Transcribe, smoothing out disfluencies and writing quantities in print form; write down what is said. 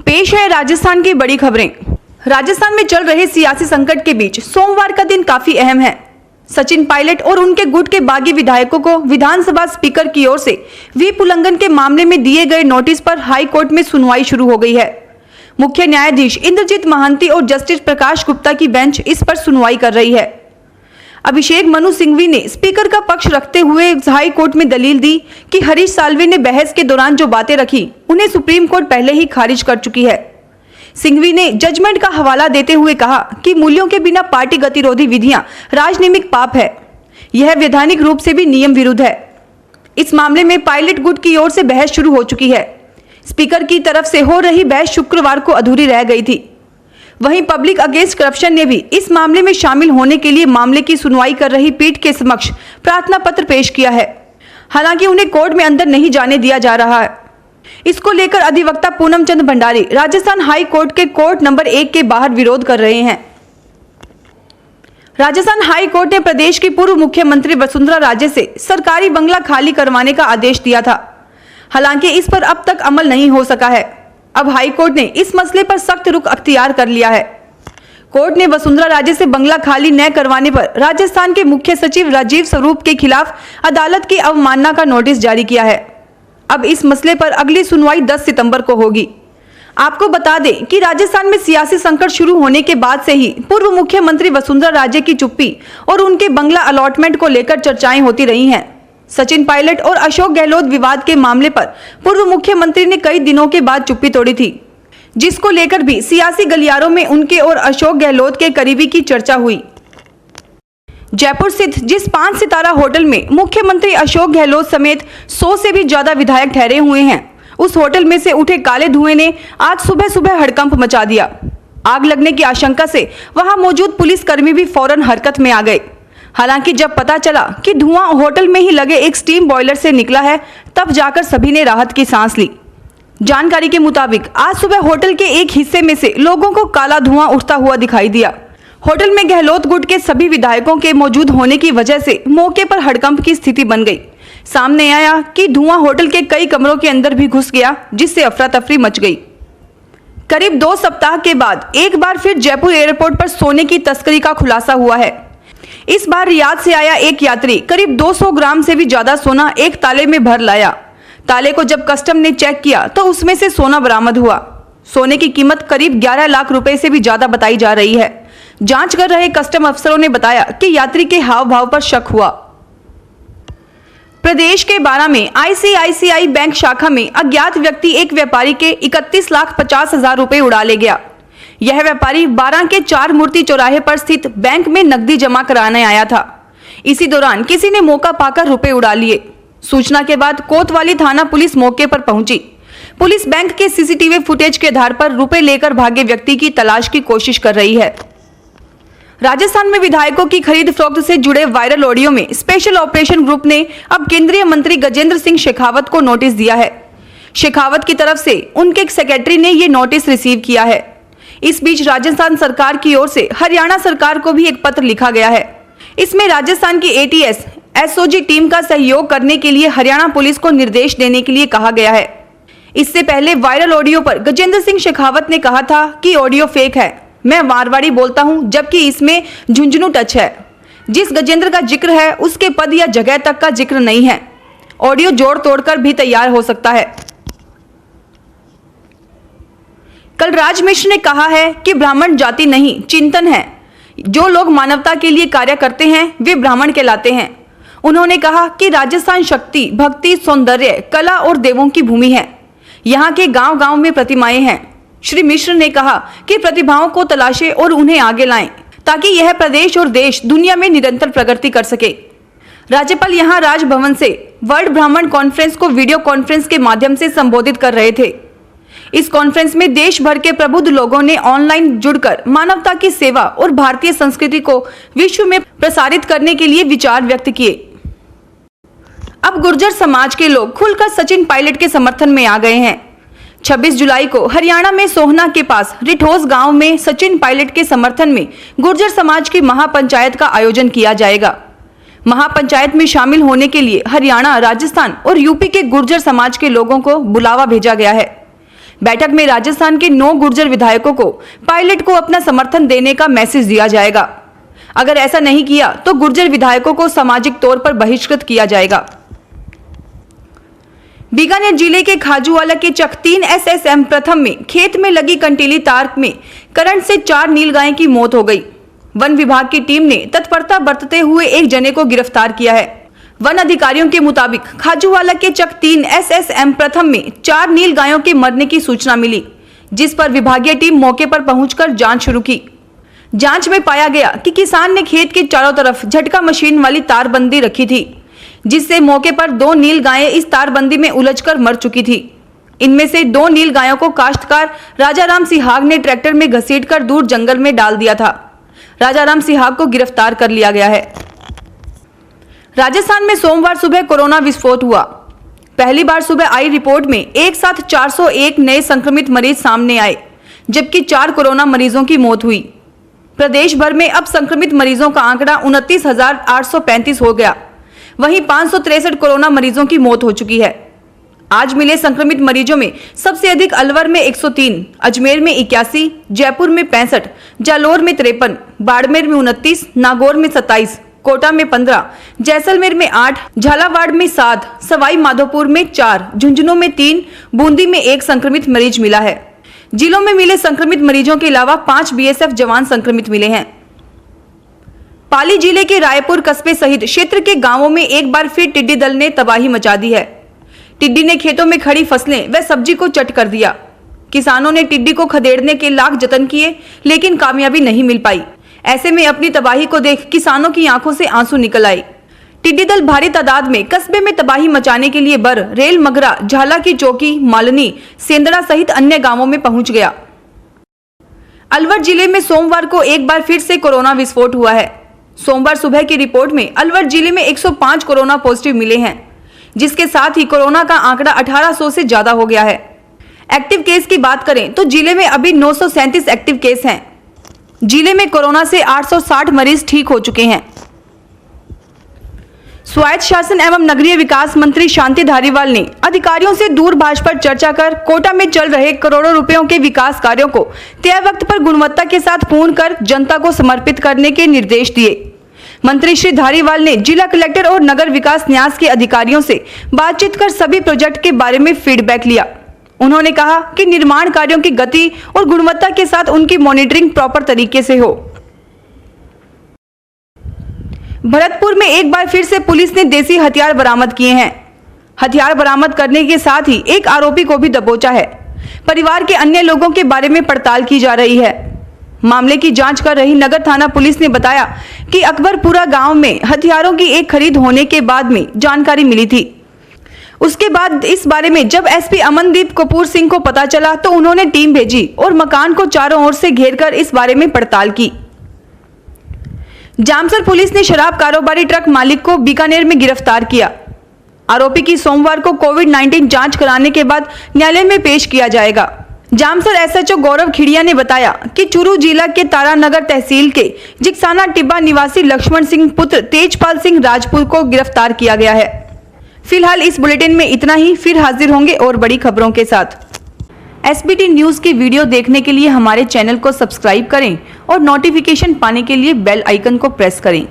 पेश है राजस्थान की बड़ी खबरें। राजस्थान में चल रहे सियासी संकट के बीच सोमवार का दिन काफी अहम है। सचिन पायलट और उनके गुट के बागी विधायकों को विधानसभा स्पीकर की ओर से व्हिप उल्लंघन के मामले में दिए गए नोटिस पर हाई कोर्ट में सुनवाई शुरू हो गई है। मुख्य न्यायाधीश इंद्रजीत महांती और जस्टिस प्रकाश गुप्ता की बेंच इस पर सुनवाई कर रही है। अभिषेक मनु सिंघवी ने स्पीकर का पक्ष रखते हुए हाई कोर्ट में दलील दी कि हरीश साल्वे ने बहस के दौरान जो बातें रखी उन्हें सुप्रीम कोर्ट पहले ही खारिज कर चुकी है। सिंघवी ने जजमेंट का हवाला देते हुए कहा कि मूल्यों के बिना पार्टी गतिरोधी विधियां राजनीतिक पाप है। यह वैधानिक रूप से भी नियम विरुद्ध है। इस मामले में पायलट गुट की ओर से बहस शुरू हो चुकी है। स्पीकर की तरफ से हो रही बहस शुक्रवार को अधूरी रह गई थी। वहीं पब्लिक अगेंस्ट करप्शन ने भी इस मामले में शामिल होने के लिए मामले की सुनवाई कर रही पीठ के समक्ष प्रार्थना पत्र पेश किया है। हालांकि उन्हें कोर्ट में अंदर नहीं जाने दिया जा रहा है। इसको लेकर अधिवक्ता पूनम चंद भंडारी राजस्थान हाई कोर्ट के कोर्ट नंबर 1 के बाहर विरोध कर रहे हैं। राजस्थान हाई कोर्ट ने प्रदेश की पूर्व मुख्यमंत्री वसुंधरा राजे से सरकारी बंगला खाली करवाने का आदेश दिया था। हालांकि इस पर अब तक अमल नहीं हो सका है। अब हाई कोर्ट ने इस मसले पर सख्त रुख अख्तियार कर लिया है। कोर्ट ने वसुंधरा राजे से बंगला खाली न करवाने पर राजस्थान के मुख्य सचिव राजीव स्वरूप के खिलाफ अदालत की अवमानना का नोटिस जारी किया है। अब इस मसले पर अगली सुनवाई 10 सितंबर को होगी। आपको बता दें कि राजस्थान में सियासी संकट शुरू होने के बाद से ही पूर्व मुख्यमंत्री वसुंधरा राजे की चुप्पी और उनके बंगला अलॉटमेंट को लेकर चर्चाएं होती रही हैं। सचिन पायलट और अशोक गहलोत विवाद के मामले पर पूर्व मुख्यमंत्री ने कई दिनों के बाद चुप्पी तोड़ी थी, जिसको लेकर भी सियासी गलियारों में उनके और अशोक गहलोत के करीबी की चर्चा हुई। जयपुर स्थित जिस 5 सितारा होटल में मुख्यमंत्री अशोक गहलोत समेत 100 से भी ज्यादा विधायक ठहरे हुए हैं, उस होटल में से उठे काले धुएं ने आज सुबह सुबह हड़कंप मचा दिया। आग लगने की आशंका से वहां मौजूद पुलिसकर्मी भी फौरन हरकत में आ गए। हालांकि जब पता चला कि धुआं होटल में ही लगे एक स्टीम बॉयलर से निकला है, तब जाकर सभी ने राहत की सांस ली। जानकारी के मुताबिक आज सुबह होटल के एक हिस्से में से लोगों को काला धुआं उठता हुआ दिखाई दिया। होटल में गहलोत गुट के सभी विधायकों के मौजूद होने की वजह से मौके पर हड़कंप की स्थिति बन गई। सामने आया कि धुआं होटल के कई कमरों के अंदर भी घुस गया, जिससे अफरा तफरी मच गई। करीब 2 सप्ताह के बाद एक बार फिर जयपुर एयरपोर्ट पर सोने की तस्करी का खुलासा हुआ है। इस बार रियाद से आया एक यात्री करीब 200 ग्राम से भी ज्यादा सोना एक ताले में भर लाया। ताले को जब कस्टम ने चेक किया तो उसमें से सोना बरामद हुआ। सोने की कीमत करीब 11 लाख रुपए से भी ज्यादा बताई जा रही है। जांच कर रहे कस्टम अफसरों ने बताया कि यात्री के हाव भाव पर शक हुआ। प्रदेश के 12 में आईसीआईसीआई बैंक शाखा में अज्ञात व्यक्ति एक व्यापारी के 31,50,000 रुपए उड़ा ले गया। यह व्यापारी 12 के 4 मूर्ति चौराहे पर स्थित बैंक में नकदी जमा कराने आया था। इसी दौरान किसी ने मौका पाकर रुपए उड़ा लिए। सूचना के बाद कोतवाली थाना पुलिस मौके पर पहुंची। पुलिस बैंक के सीसीटीवी फुटेज के आधार पर रुपए लेकर भागे व्यक्ति की तलाश की कोशिश कर रही है। राजस्थान में विधायकों की खरीद फरोख्त से जुड़े वायरल ऑडियो में स्पेशल ऑपरेशन ग्रुप ने अब केंद्रीय मंत्री गजेंद्र सिंह शेखावत को नोटिस दिया है। शेखावत की तरफ से उनके एक सेक्रेटरी ने ये नोटिस रिसीव किया है। इस बीच राजस्थान सरकार की ओर से हरियाणा सरकार को भी एक पत्र लिखा गया है। इसमें राजस्थान की एटीएस एसओजी टीम का सहयोग करने के लिए हरियाणा पुलिस को निर्देश देने के लिए कहा गया है। इससे पहले वायरल ऑडियो पर गजेंद्र सिंह शेखावत ने कहा था कि ऑडियो फेक है, मैं मारवाड़ी बोलता हूं, जबकि इसमें झुंझुनू टच है। जिस गजेंद्र का जिक्र है उसके पद या जगह तक का जिक्र नहीं है। ऑडियो जोड़ तोड़कर भी तैयार हो सकता है। कलराज मिश्र ने कहा है कि ब्राह्मण जाति नहीं, चिंतन है। जो लोग मानवता के लिए कार्य करते हैं वे ब्राह्मण कहलाते हैं। उन्होंने कहा कि राजस्थान शक्ति, भक्ति, सौंदर्य, कला और देवों की भूमि है। यहाँ के गांव-गांव में प्रतिमाएं हैं। श्री मिश्र ने कहा कि प्रतिभाओं को तलाशें और उन्हें आगे लाएं, ताकि यह प्रदेश और देश दुनिया में निरंतर प्रगति कर सके। राज्यपाल यहाँ राजभवन से वर्ल्ड ब्राह्मण कॉन्फ्रेंस को वीडियो कॉन्फ्रेंस के माध्यम से संबोधित कर रहे थे। इस कॉन्फ्रेंस में देश भर के प्रबुद्ध लोगों ने ऑनलाइन जुड़कर मानवता की सेवा और भारतीय संस्कृति को विश्व में प्रसारित करने के लिए विचार व्यक्त किए। अब गुर्जर समाज के लोग खुलकर सचिन पायलट के समर्थन में आ गए हैं। 26 जुलाई को हरियाणा में सोहना के पास रिठोस गांव में सचिन पायलट के समर्थन में गुर्जर समाज की महापंचायत का आयोजन किया जाएगा। महापंचायत में शामिल होने के लिए हरियाणा, राजस्थान और यूपी के गुर्जर समाज के लोगों को बुलावा भेजा गया है। बैठक में राजस्थान के 9 गुर्जर विधायकों को पायलट को अपना समर्थन देने का मैसेज दिया जाएगा। अगर ऐसा नहीं किया तो गुर्जर विधायकों को सामाजिक तौर पर बहिष्कृत किया जाएगा। बीकानेर जिले के खाजूवाला के चक 3 SSM प्रथम में खेत में लगी कंटीली तार में करंट से 4 नीलगाय की मौत हो गई। वन विभाग की टीम ने तत्परता बरतते हुए एक जने को गिरफ्तार किया है। वन अधिकारियों के मुताबिक खाजूवाला के चक 3 SSM प्रथम में 4 नीलगायों के मरने की सूचना मिली, जिस पर विभागीय टीम मौके पर पहुंचकर जांच शुरू की। जांच में पाया गया कि किसान ने खेत के चारों तरफ झटका मशीन वाली तारबंदी रखी थी, जिससे मौके पर 2 नीलगायें इस तारबंदी में उलझकर मर चुकी थी। इनमें से 2 नीलगायों को काश्तकार राजाराम सिहाग ने ट्रैक्टर में घसीटकर दूर जंगल में डाल दिया था। राजाराम सिहाग को गिरफ्तार कर लिया गया है। राजस्थान में सोमवार सुबह कोरोना विस्फोट हुआ। पहली बार सुबह आई रिपोर्ट में एक साथ 401 नए संक्रमित मरीज सामने आए, जबकि 4 कोरोना मरीजों की मौत हुई। प्रदेश भर में अब संक्रमित मरीजों का आंकड़ा 29,835 हो गया। वहीं 563 कोरोना मरीजों की मौत हो चुकी है। आज मिले संक्रमित मरीजों में सबसे अधिक अलवर में 103, अजमेर में 81, जयपुर में 65, जालोर में 53, बाड़मेर में 29, नागौर में 27, कोटा में 15, जैसलमेर में 8, झालावाड़ में 7, सवाई माधोपुर में 4, झुंझुनू में 3, बूंदी में 1 संक्रमित मरीज मिला है। जिलों में मिले संक्रमित मरीजों के अलावा 5 BSF जवान संक्रमित मिले हैं। पाली जिले के रायपुर कस्बे सहित क्षेत्र के गांवों में एक बार फिर टिड्डी दल ने तबाही मचा दी है। टिड्डी ने खेतों में खड़ी फसलें व सब्जी को चट कर दिया। किसानों ने टिड्डी को खदेड़ने के लाख जतन किए, लेकिन कामयाबी नहीं मिल पाई। ऐसे में अपनी तबाही को देख किसानों की आंखों से आंसू निकल आए। टिड्डी दल भारी तादाद में कस्बे में तबाही मचाने के लिए बर, रेल मगरा, झाला की चौकी, मालनी, सेंदड़ा सहित अन्य गांवों में पहुंच गया। अलवर जिले में सोमवार को एक बार फिर से कोरोना विस्फोट हुआ है। सोमवार सुबह की रिपोर्ट में अलवर जिले में 105 कोरोना पॉजिटिव मिले हैं, जिसके साथ ही कोरोना का आंकड़ा 1800 से ज्यादा हो गया है। एक्टिव केस की बात करें तो जिले में अभी 937 एक्टिव केस हैं। जिले में कोरोना से 860 मरीज ठीक हो चुके हैं। स्वायत्त शासन एवं नगरीय विकास मंत्री शांति धारीवाल ने अधिकारियों से दूरभाष पर चर्चा कर कोटा में चल रहे करोड़ों रुपयों के विकास कार्यों को तय वक्त पर गुणवत्ता के साथ पूर्ण कर जनता को समर्पित करने के निर्देश दिए। मंत्री श्री धारीवाल ने जिला कलेक्टर और नगर विकास न्यास के अधिकारियों से बातचीत कर सभी प्रोजेक्ट के बारे में फीडबैक लिया। उन्होंने कहा कि निर्माण कार्यों की गति और गुणवत्ता के साथ उनकी मॉनिटरिंग प्रॉपर तरीके से हो। भरतपुर में एक बार फिर से पुलिस ने देसी हथियार बरामद किए हैं। हथियार बरामद करने के साथ ही एक आरोपी को भी दबोचा है। परिवार के अन्य लोगों के बारे में पड़ताल की जा रही है। मामले की जांच कर रही नगर थाना पुलिस ने बताया कि अकबरपुरा गांव में हथियारों की एक खरीद होने के बाद में जानकारी मिली थी। उसके बाद इस बारे में जब एसपी अमनदीप कपूर सिंह को पता चला तो उन्होंने टीम भेजी और मकान को चारों ओर से घेरकर इस बारे में पड़ताल की। जामसर पुलिस ने शराब कारोबारी ट्रक मालिक को बीकानेर में गिरफ्तार किया। आरोपी की सोमवार को कोविड-19 जांच कराने के बाद न्यायालय में पेश किया जाएगा। जामसर एसएचओ गौरव खिड़िया ने बताया कि चूरू जिला के तारानगर तहसील के जिक्साना टिब्बा निवासी लक्ष्मण सिंह पुत्र तेजपाल सिंह राजपूत को गिरफ्तार किया गया है। फिलहाल इस बुलेटिन में इतना ही। फिर हाजिर होंगे और बड़ी खबरों के साथ। एसबीटी न्यूज की वीडियो देखने के लिए हमारे चैनल को सब्सक्राइब करें और नोटिफिकेशन पाने के लिए बेल आइकन को प्रेस करें।